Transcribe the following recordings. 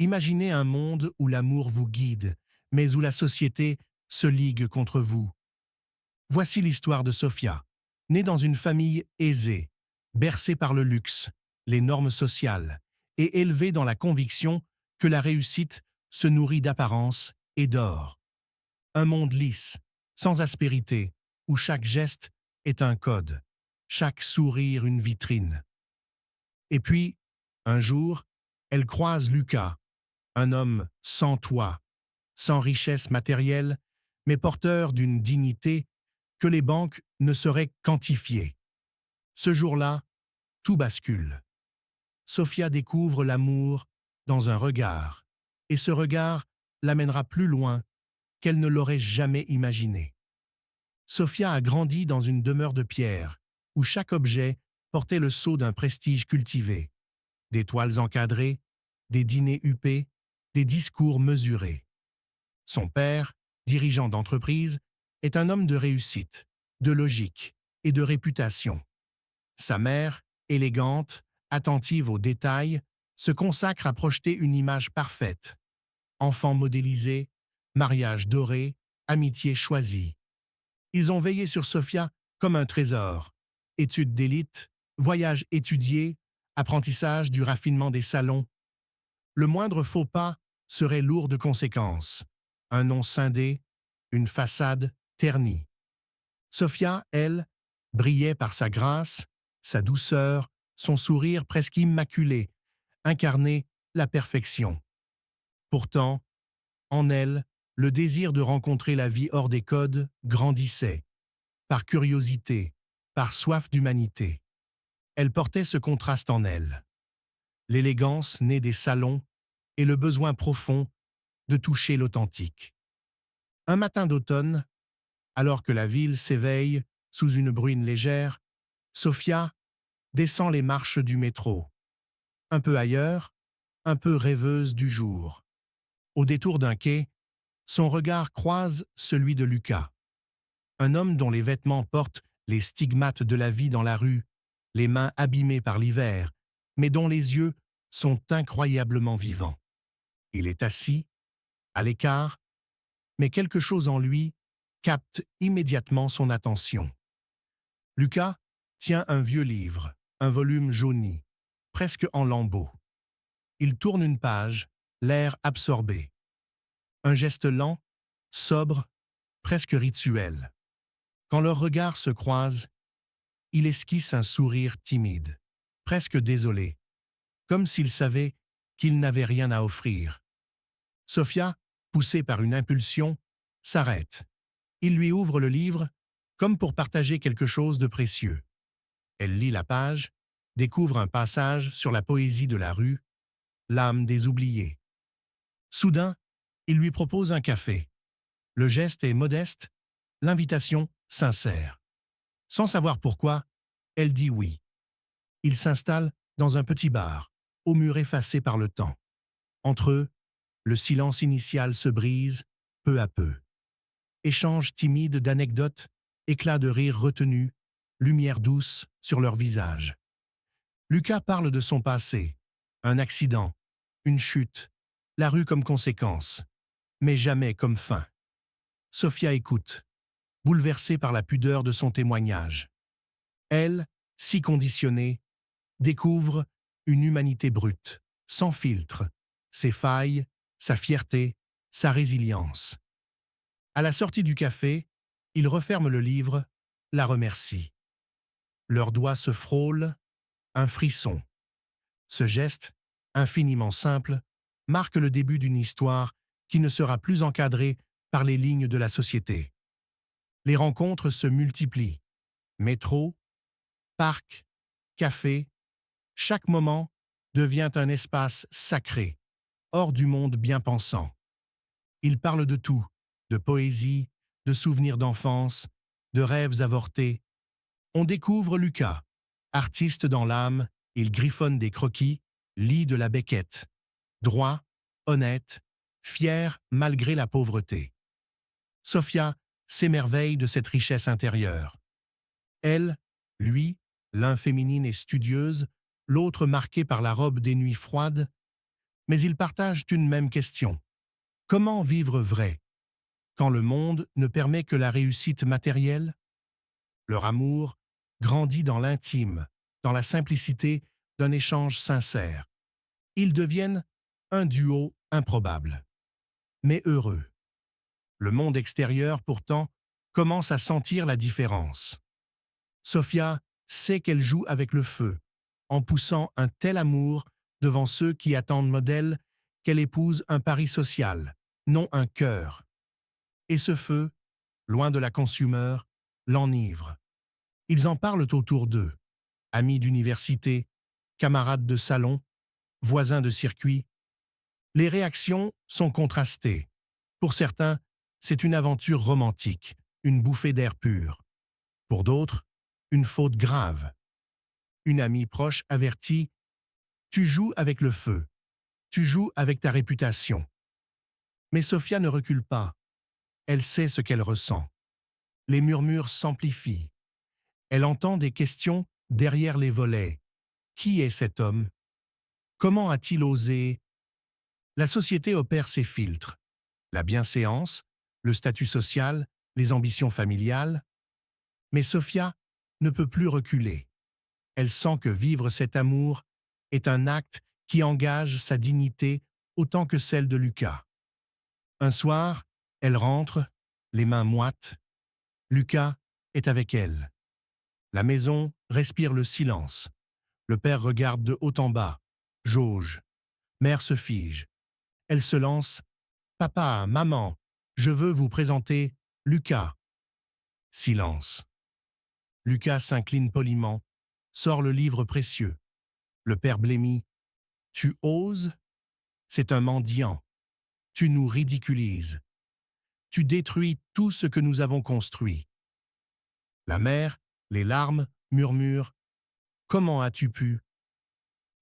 Imaginez un monde où l'amour vous guide, mais où la société se ligue contre vous. Voici l'histoire de Sophia. Née dans une famille aisée, bercée par le luxe, les normes sociales, et élevée dans la conviction que la réussite se nourrit d'apparence et d'or. Un monde lisse, sans aspérité, où chaque geste est un code, chaque sourire une vitrine. Et puis, un jour, elle croise Lucas, un homme sans toit, sans richesse matérielle, mais porteur d'une dignité que les banques ne sauraient quantifier. Ce jour-là, tout bascule. Sophia découvre l'amour dans un regard, et ce regard l'amènera plus loin qu'elle ne l'aurait jamais imaginé. Sophia a grandi dans une demeure de pierre, où chaque objet portait le sceau d'un prestige cultivé. Des toiles encadrées, des dîners huppés, des discours mesurés. Son père, dirigeant d'entreprise, est un homme de réussite, de logique et de réputation. Sa mère, élégante, attentive aux détails, se consacre à projeter une image parfaite. Enfant modélisé, mariage doré, amitié choisie. Ils ont veillé sur Sophia comme un trésor. Études d'élite, voyages étudiés, apprentissage du raffinement des salons. Le moindre faux pas serait lourd de conséquences. Un nom scindé, une façade ternie. Sophia, elle, brillait par sa grâce, sa douceur, son sourire presque immaculé, incarnait la perfection. Pourtant, en elle, le désir de rencontrer la vie hors des codes grandissait, par curiosité, par soif d'humanité. Elle portait ce contraste en elle. L'élégance née des salons et le besoin profond de toucher l'authentique. Un matin d'automne, alors que la ville s'éveille sous une bruine légère, Sophia descend les marches du métro. Un peu ailleurs, un peu rêveuse du jour. Au détour d'un quai, son regard croise celui de Lucas. Un homme dont les vêtements portent les stigmates de la vie dans la rue, les mains abîmées par l'hiver, mais dont les yeux sont incroyablement vivants. Il est assis, à l'écart, mais quelque chose en lui capte immédiatement son attention. Lucas tient un vieux livre, un volume jauni, presque en lambeaux. Il tourne une page, l'air absorbé. Un geste lent, sobre, presque rituel. Quand leurs regards se croisent, il esquisse un sourire timide, presque désolé, comme s'il savait qu'il n'avait rien à offrir. Sophia, poussée par une impulsion, s'arrête. Il lui ouvre le livre, comme pour partager quelque chose de précieux. Elle lit la page, découvre un passage sur la poésie de la rue, l'âme des oubliés. Soudain, il lui propose un café. Le geste est modeste, l'invitation sincère. Sans savoir pourquoi, elle dit oui. Ils s'installent dans un petit bar, au mur effacé par le temps. Entre eux, le silence initial se brise, peu à peu. Échange timide d'anecdotes, éclats de rire retenus, lumière douce sur leur visage. Lucas parle de son passé, un accident, une chute, la rue comme conséquence, mais jamais comme fin. Sophia écoute, bouleversée par la pudeur de son témoignage. Elle, si conditionnée, découvre une humanité brute, sans filtre, ses failles, sa fierté, sa résilience. À la sortie du café, il referme le livre, la remercie. Leurs doigts se frôlent, un frisson. Ce geste, infiniment simple, marque le début d'une histoire qui ne sera plus encadrée par les lignes de la société. Les rencontres se multiplient. Métro, parc, café, chaque moment devient un espace sacré, hors du monde bien pensant. Ils parlent de tout, de poésie, de souvenirs d'enfance, de rêves avortés. On découvre Lucas. Artiste dans l'âme, il griffonne des croquis, lit de la Beckett. Droit, honnête, fier malgré la pauvreté. Sophia s'émerveille de cette richesse intérieure. Elle, lui, l'un féminine et studieuse, l'autre marquée par la robe des nuits froides, Mais ils partagent une même question. Comment vivre vrai quand le monde ne permet que la réussite matérielle? Leur amour grandit dans l'intime, dans la simplicité d'un échange sincère. Ils deviennent un duo improbable, mais heureux. Le monde extérieur, pourtant, commence à sentir la différence. Sophia sait qu'elle joue avec le feu, en poussant un tel amour devant ceux qui attendent d'elle qu'elle épouse un pari social, non un cœur. Et ce feu, loin de la consumeur, l'enivre. Ils en parlent autour d'eux, amis d'université, camarades de salon, voisins de circuit. Les réactions sont contrastées. Pour certains, c'est une aventure romantique, une bouffée d'air pur. Pour d'autres, une faute grave. Une amie proche avertit « Tu joues avec le feu, tu joues avec ta réputation ». Mais Sophia ne recule pas. Elle sait ce qu'elle ressent. Les murmures s'amplifient. Elle entend des questions derrière les volets. Qui est cet homme? Comment a-t-il osé? La société opère ses filtres. La bienséance, le statut social, les ambitions familiales. Mais Sophia ne peut plus reculer. Elle sent que vivre cet amour est un acte qui engage sa dignité autant que celle de Lucas. Un soir, elle rentre, les mains moites. Lucas est avec elle. La maison respire le silence. Le père regarde de haut en bas, jauge. Mère se fige. Elle se lance. « Papa, maman, je veux vous présenter Lucas. » Silence. Lucas s'incline poliment, sort le livre précieux. Le père blêmit. « Tu oses? C'est un mendiant. Tu nous ridiculises. Tu détruis tout ce que nous avons construit. » La mère, les larmes, murmure. « Comment as-tu pu ?»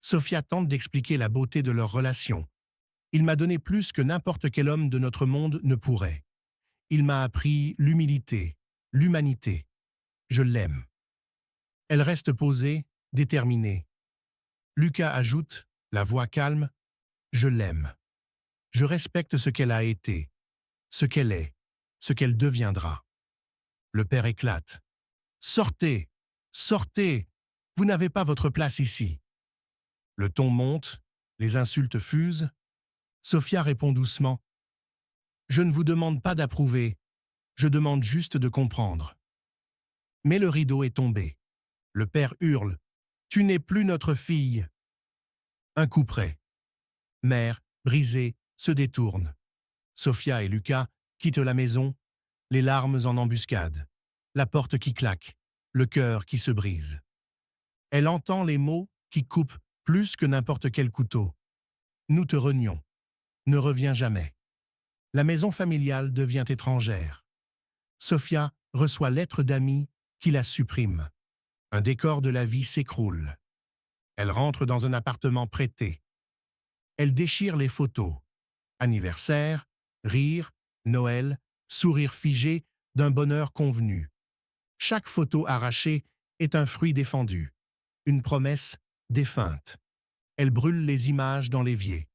Sophia tente d'expliquer la beauté de leur relation. « Il m'a donné plus que n'importe quel homme de notre monde ne pourrait. Il m'a appris l'humilité, l'humanité. Je l'aime. » Elle reste posée, déterminée. Lucas ajoute, la voix calme, « Je l'aime. Je respecte ce qu'elle a été, ce qu'elle est, ce qu'elle deviendra. » Le père éclate. « Sortez, sortez, vous n'avez pas votre place ici. » Le ton monte, les insultes fusent. Sophia répond doucement. « Je ne vous demande pas d'approuver, je demande juste de comprendre. » Mais le rideau est tombé. Le père hurle. « Tu n'es plus notre fille. » Un coup près. Mère, brisée, se détourne. Sophia et Lucas quittent la maison, les larmes en embuscade, la porte qui claque, le cœur qui se brise. Elle entend les mots qui coupent plus que n'importe quel couteau. « Nous te renions. Ne reviens jamais. » La maison familiale devient étrangère. Sophia reçoit lettres d'amis qui la suppriment. Un décor de la vie s'écroule. Elle rentre dans un appartement prêté. Elle déchire les photos. Anniversaire, rire, Noël, sourire figé d'un bonheur convenu. Chaque photo arrachée est un fruit défendu, une promesse défunte. Elle brûle les images dans l'évier.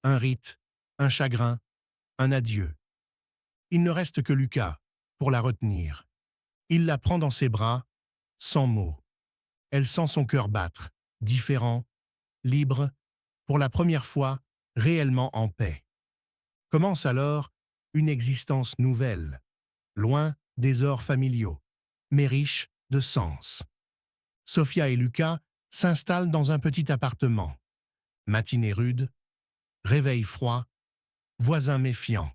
Un rite, un chagrin, un adieu. Il ne reste que Lucas pour la retenir. Il la prend dans ses bras, sans mots. Elle sent son cœur battre, différent, libre, pour la première fois, réellement en paix. Commence alors une existence nouvelle, loin des ors familiaux, mais riche de sens. Sophia et Lucas s'installent dans un petit appartement. Matinée rude, réveil froid, voisins méfiants.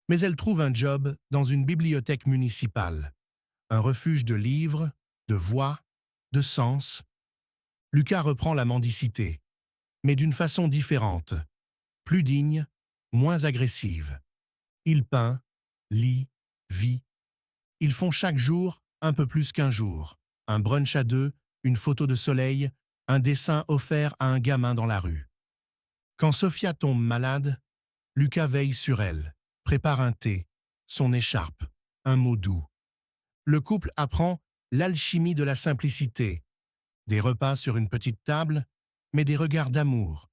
Mais elle trouve un job dans une bibliothèque municipale, un refuge de livres, de voix, de sens. Lucas reprend la mendicité, mais d'une façon différente, plus digne, moins agressive. Il peint, lit, vit. Ils font chaque jour un peu plus qu'un jour. Un brunch à deux, une photo de soleil, un dessin offert à un gamin dans la rue. Quand Sophia tombe malade, Lucas veille sur elle, prépare un thé, son écharpe, un mot doux. Le couple apprend l'alchimie de la simplicité. Des repas sur une petite table, mais des regards d'amour.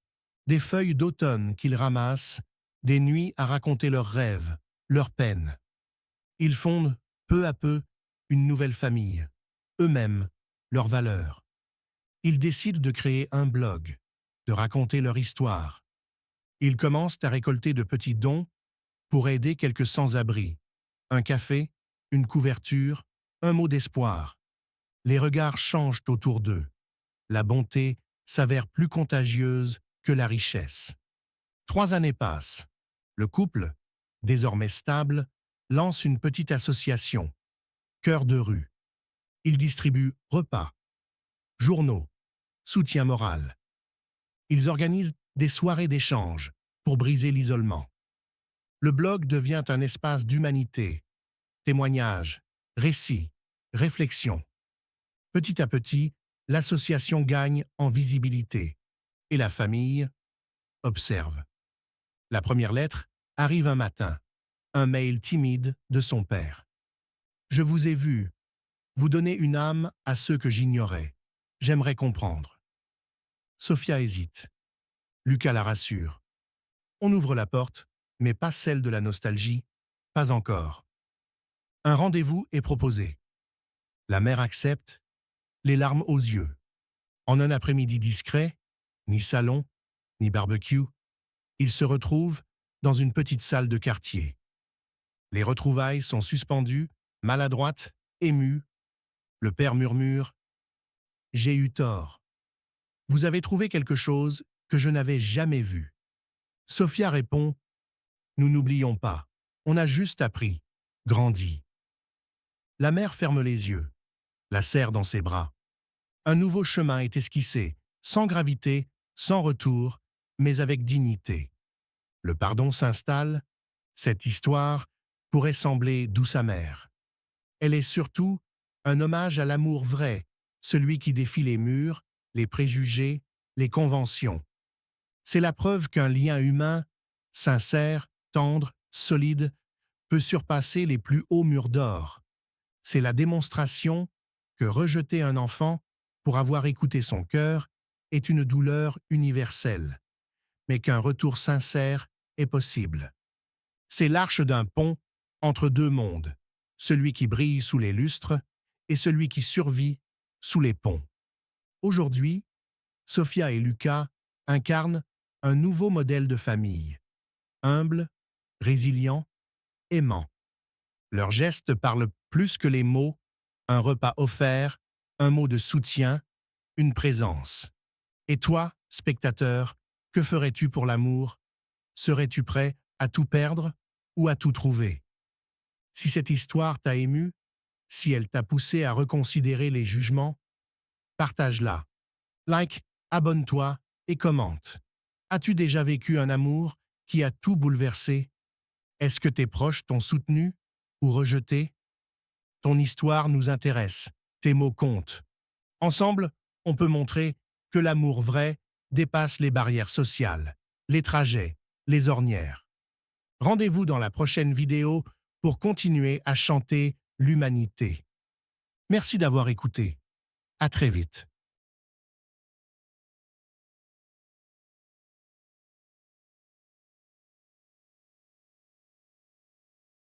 des feuilles d'automne qu'ils ramassent, des nuits à raconter leurs rêves, leurs peines. Ils fondent, peu à peu, une nouvelle famille, eux-mêmes, leurs valeurs. Ils décident de créer un blog, de raconter leur histoire. Ils commencent à récolter de petits dons pour aider quelques sans-abri. Un café, une couverture, un mot d'espoir. Les regards changent autour d'eux. La bonté s'avère plus contagieuse que la richesse. 3 années passent. Le couple, désormais stable, lance une petite association, Cœur de rue. Ils distribuent repas, journaux, soutien moral. Ils organisent des soirées d'échange pour briser l'isolement. Le blog devient un espace d'humanité, témoignages, récits, réflexions. Petit à petit, l'association gagne en visibilité et la famille observe. La première lettre arrive un matin, un mail timide de son père. « Je vous ai vu, vous donnez une âme à ceux que j'ignorais. J'aimerais comprendre. » Sophia hésite. Lucas la rassure. On ouvre la porte, mais pas celle de la nostalgie, pas encore. Un rendez-vous est proposé. La mère accepte, les larmes aux yeux. En un après-midi discret, ni salon, ni barbecue, ils se retrouvent dans une petite salle de quartier. Les retrouvailles sont suspendues, maladroites, émues. Le père murmure « J'ai eu tort. Vous avez trouvé quelque chose que je n'avais jamais vu. » Sophia répond « Nous n'oublions pas. On a juste appris, grandi. » La mère ferme les yeux, la serre dans ses bras. Un nouveau chemin est esquissé, sans gravité, sans retour, mais avec dignité. Le pardon s'installe. Cette histoire pourrait sembler douce amère. Elle est surtout un hommage à l'amour vrai, celui qui défie les murs, les préjugés, les conventions. C'est la preuve qu'un lien humain, sincère, tendre, solide, peut surpasser les plus hauts murs d'or. C'est la démonstration que rejeter un enfant pour avoir écouté son cœur est une douleur universelle, mais qu'un retour sincère est possible. C'est l'arche d'un pont entre deux mondes, celui qui brille sous les lustres et celui qui survit sous les ponts. Aujourd'hui, Sophia et Lucas incarnent un nouveau modèle de famille, humble, résilient, aimant. Leurs gestes parlent plus que les mots, un repas offert, un mot de soutien, une présence. Et toi, spectateur, que ferais-tu pour l'amour? Serais-tu prêt à tout perdre ou à tout trouver? Si cette histoire t'a ému, si elle t'a poussé à reconsidérer les jugements, partage-la. Like, abonne-toi et commente. As-tu déjà vécu un amour qui a tout bouleversé? Est-ce que tes proches t'ont soutenu ou rejeté? Ton histoire nous intéresse, tes mots comptent. Ensemble, on peut montrer que l'amour vrai dépasse les barrières sociales, les trajets, les ornières. Rendez-vous dans la prochaine vidéo pour continuer à chanter l'humanité. Merci d'avoir écouté. À très vite.